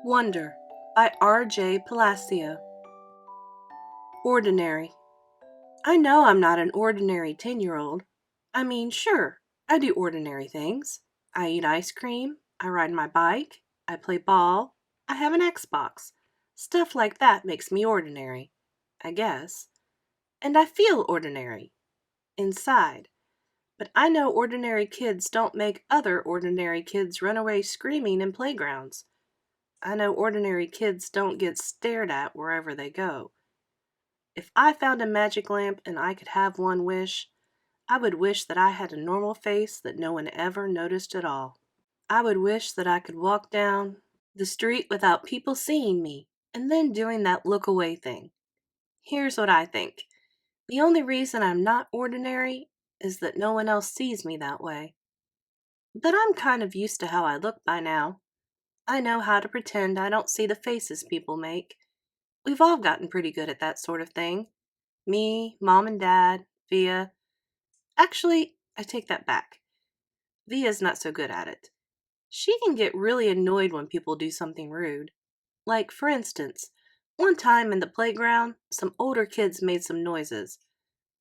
Wonder by R.J. Palacio. Ordinary. I know I'm not an ordinary 10-year-old. I mean, sure, I do ordinary things. I eat ice cream, I ride my bike, I play ball, I have an Xbox. Stuff like that makes me ordinary, I guess. And I feel ordinary. Inside. But I know ordinary kids don't make other ordinary kids run away screaming in playgrounds. I know ordinary kids don't get stared at wherever they go. If I found a magic lamp and I could have one wish, I would wish that I had a normal face that no one ever noticed at all. I would wish that I could walk down the street without people seeing me and then doing that look away thing. Here's what I think. The only reason I'm not ordinary is that no one else sees me that way. But I'm kind of used to how I look by now. I know how to pretend I don't see the faces people make. We've all gotten pretty good at that sort of thing. Me, Mom and Dad, Via. Actually, I take that back. Via's not so good at it. She can get really annoyed when people do something rude. Like, for instance, one time in the playground, some older kids made some noises.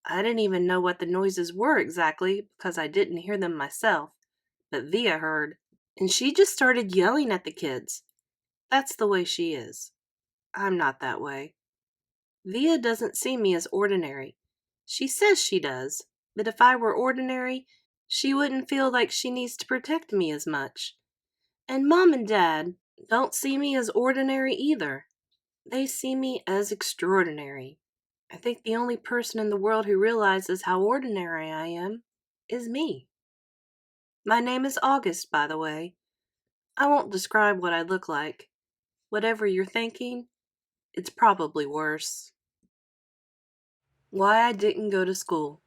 I didn't even know what the noises were exactly because I didn't hear them myself, but Via heard, and she just started yelling at the kids. That's the way she is. I'm not that way. Via doesn't see me as ordinary. She says she does, but if I were ordinary, she wouldn't feel like she needs to protect me as much. And Mom and Dad don't see me as ordinary either. They see me as extraordinary. I think the only person in the world who realizes how ordinary I am is me. My name is August, by the way. I won't describe what I look like. Whatever you're thinking, it's probably worse. Why I didn't go to school.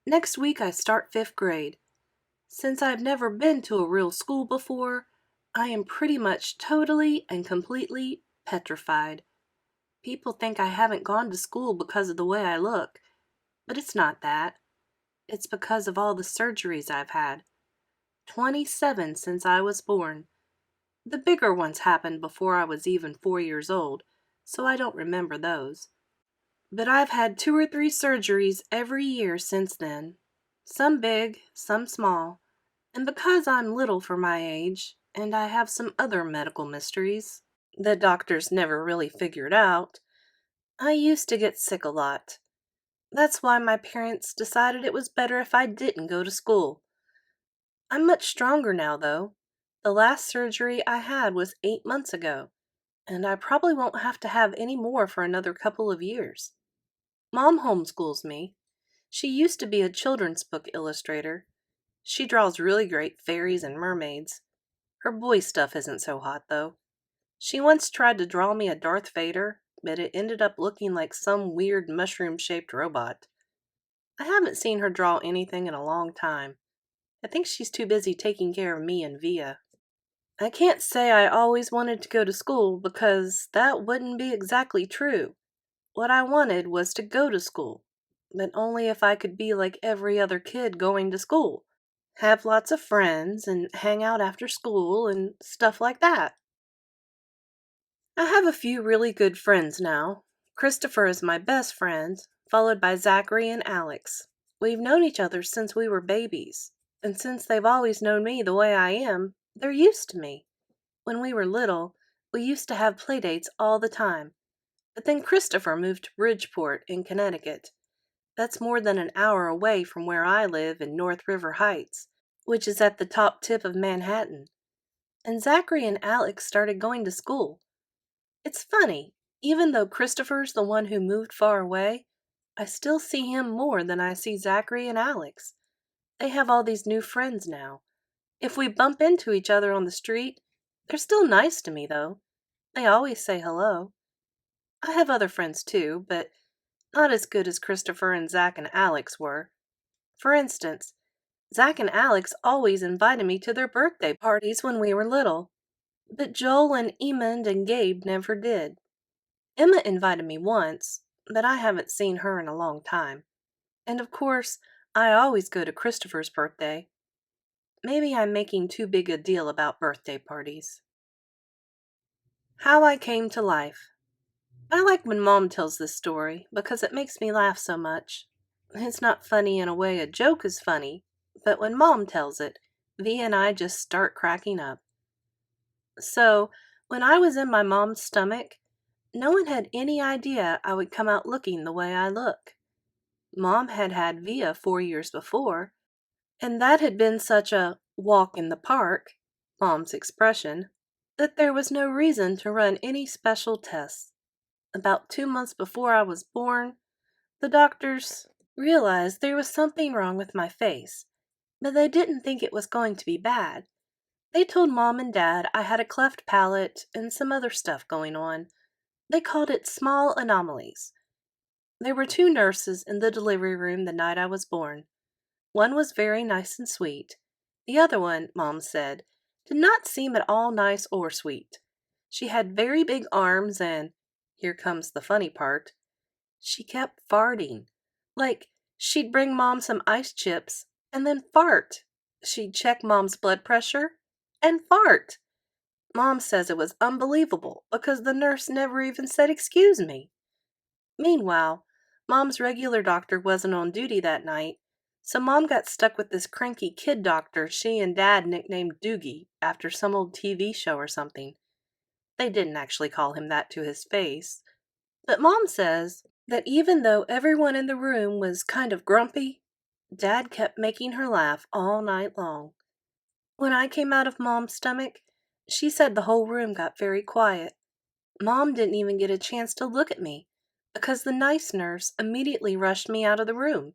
Next week I start 5th grade. Since I've never been to a real school before, I am pretty much totally and completely petrified. People think I haven't gone to school because of the way I look, but it's not that. It's because of all the surgeries I've had. 27 since I was born. The bigger ones happened before I was even 4 years old, so I don't remember those. But I've had 2 or 3 surgeries every year since then. Some big, some small. And because I'm little for my age, and I have some other medical mysteries that doctors never really figured out, I used to get sick a lot. That's why my parents decided it was better if I didn't go to school. I'm much stronger now, though. The last surgery I had was 8 months ago, and I probably won't have to have any more for another couple of years. Mom homeschools me. She used to be a children's book illustrator. She draws really great fairies and mermaids. Her boy stuff isn't so hot, though. She once tried to draw me a Darth Vader, but it ended up looking like some weird mushroom-shaped robot. I haven't seen her draw anything in a long time. I think she's too busy taking care of me and Via. I can't say I always wanted to go to school because that wouldn't be exactly true. What I wanted was to go to school, but only if I could be like every other kid going to school. Have lots of friends and hang out after school and stuff like that. I have a few really good friends now. Christopher is my best friend, followed by Zachary and Alex. We've known each other since we were babies, and since they've always known me the way I am, they're used to me. When we were little, we used to have playdates all the time. But then Christopher moved to Bridgeport in Connecticut. That's more than an hour away from where I live in North River Heights, which is at the top tip of Manhattan. And Zachary and Alex started going to school. It's funny, even though Christopher's the one who moved far away, I still see him more than I see Zachary and Alex. They have all these new friends now. If we bump into each other on the street, they're still nice to me, though. They always say hello. I have other friends too, but not as good as Christopher and Zach and Alex were. For instance, Zach and Alex always invited me to their birthday parties when we were little, but Joel and Emond and Gabe never did. Emma invited me once, but I haven't seen her in a long time. And of course, I always go to Christopher's birthday. maybe I'm making too big a deal about birthday parties. How I Came to Life. I like when Mom tells this story because it makes me laugh so much. It's not funny in a way a joke is funny, but when Mom tells it, Vi and I just start cracking up. So, when I was in my mom's stomach, no one had any idea I would come out looking the way I look. Mom had had Via 4 years before, and that had been such a walk in the park, Mom's expression, that there was no reason to run any special tests. About 2 months before I was born, the doctors realized there was something wrong with my face, but they didn't think it was going to be bad. They told Mom and Dad I had a cleft palate and some other stuff going on. They called it small anomalies. There were 2 nurses in the delivery room the night I was born. One was very nice and sweet. The other one, Mom said, did not seem at all nice or sweet. She had very big arms and, here comes the funny part, she kept farting. Like, she'd bring Mom some ice chips and then fart. She'd check Mom's blood pressure and fart. Mom says it was unbelievable because the nurse never even said excuse me. Meanwhile, Mom's regular doctor wasn't on duty that night, so Mom got stuck with this cranky kid doctor she and Dad nicknamed Doogie after some old TV show or something. They didn't actually call him that to his face. But Mom says that even though everyone in the room was kind of grumpy, Dad kept making her laugh all night long. When I came out of Mom's stomach, she said the whole room got very quiet. Mom didn't even get a chance to look at me because the nice nurse immediately rushed me out of the room.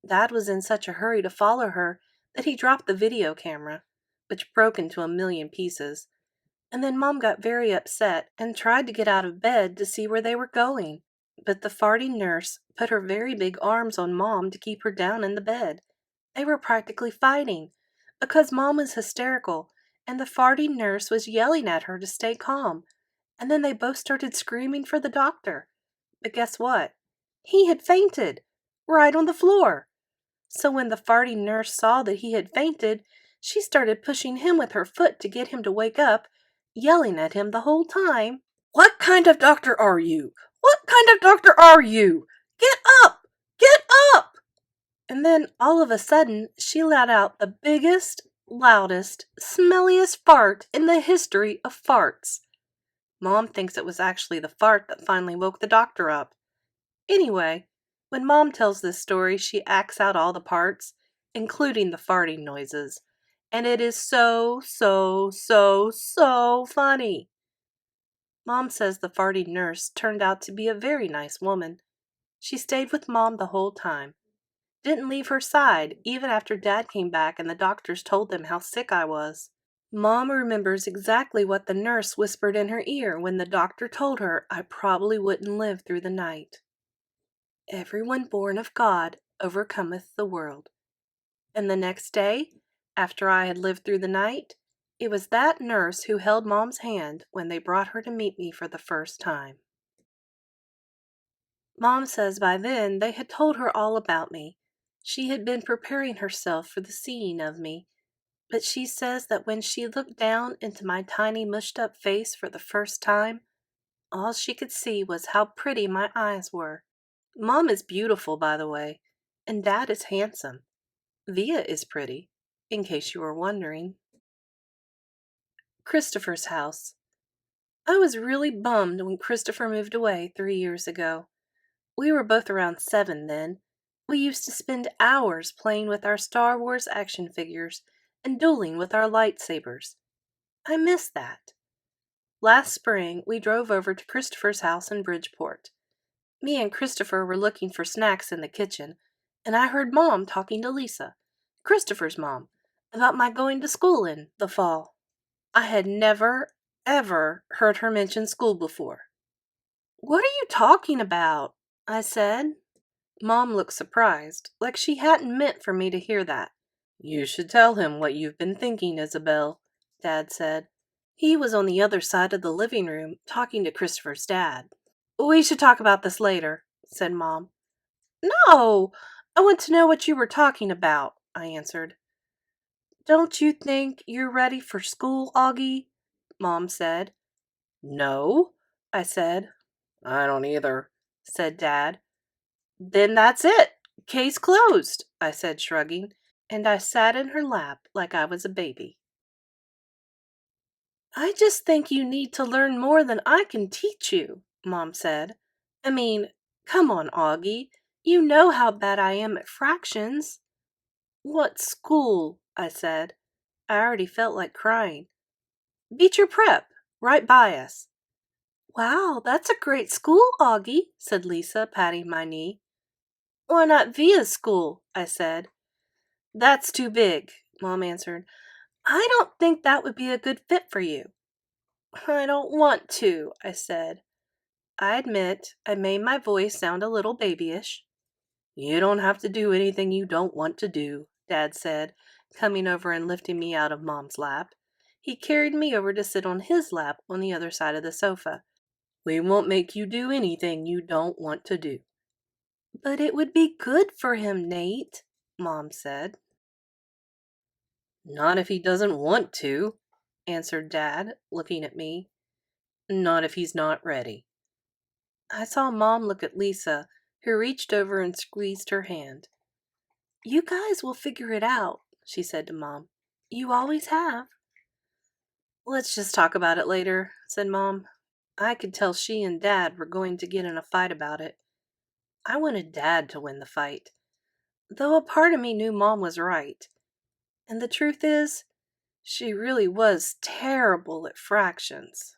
Dad was in such a hurry to follow her that he dropped the video camera, which broke into a million pieces. And then Mom got very upset and tried to get out of bed to see where they were going. But the farting nurse put her very big arms on Mom to keep her down in the bed. They were practically fighting because Mom was hysterical and the farting nurse was yelling at her to stay calm. And then they both started screaming for the doctor. But guess what? He had fainted, right on the floor. So when the farting nurse saw that he had fainted, she started pushing him with her foot to get him to wake up, yelling at him the whole time, "What kind of doctor are you? What kind of doctor are you? Get up! Get up!" And then all of a sudden, she let out the biggest, loudest, smelliest fart in the history of farts. Mom thinks it was actually the fart that finally woke the doctor up. Anyway, when Mom tells this story, she acts out all the parts, including the farting noises. And it is so funny. Mom says the farting nurse turned out to be a very nice woman. She stayed with Mom the whole time. Didn't leave her side, even after Dad came back and the doctors told them how sick I was. Mom remembers exactly what the nurse whispered in her ear when the doctor told her I probably wouldn't live through the night. Everyone born of God overcometh the world. And the next day, after I had lived through the night, it was that nurse who held Mom's hand when they brought her to meet me for the first time. Mom says by then they had told her all about me. She had been preparing herself for the seeing of me, but she says that when she looked down into my tiny mushed-up face for the first time, all she could see was how pretty my eyes were. Mom is beautiful, by the way, and Dad is handsome. Via is pretty, in case you were wondering. Christopher's house. I was really bummed when Christopher moved away 3 years ago. We were both around 7 then. We used to spend hours playing with our Star Wars action figures and dueling with our lightsabers. I miss that. Last spring, we drove over to Christopher's house in Bridgeport. Me and Christopher were looking for snacks in the kitchen, and I heard Mom talking to Lisa, Christopher's mom, about my going to school in the fall. I had never, ever heard her mention school before. "What are you talking about?" I said. Mom looked surprised, like she hadn't meant for me to hear that. "You should tell him what you've been thinking, Isabel," Dad said. He was on the other side of the living room, talking to Christopher's dad. "We should talk about this later," said Mom. "No! I want to know what you were talking about," I answered. "Don't you think you're ready for school, Augie?" Mom said. "No," I said. "I don't either," said Dad. "Then that's it. Case closed," I said, shrugging, and I sat in her lap like I was a baby. "I just think you need to learn more than I can teach you," Mom said. "I mean, come on, Augie. You know how bad I am at fractions." "What school?" I said. I already felt like crying. "Beecher Prep, right by us." "Wow, that's a great school, Augie," said Lisa, patting my knee. "Why not Via's school?" I said. "That's too big," Mom answered. "I don't think that would be a good fit for you." "I don't want to," I said. I admit I made my voice sound a little babyish. "You don't have to do anything you don't want to do," Dad said, coming over and lifting me out of Mom's lap. He carried me over to sit on his lap on the other side of the sofa. "We won't make you do anything you don't want to do." "But it would be good for him, Nate," Mom said. "Not if he doesn't want to," answered Dad, looking at me. "Not if he's not ready." I saw Mom look at Lisa, who reached over and squeezed her hand. "You guys will figure it out," she said to Mom. "You always have." "Let's just talk about it later," said Mom. I could tell she and Dad were going to get in a fight about it. I wanted Dad to win the fight, though a part of me knew Mom was right. And the truth is, she really was terrible at fractions.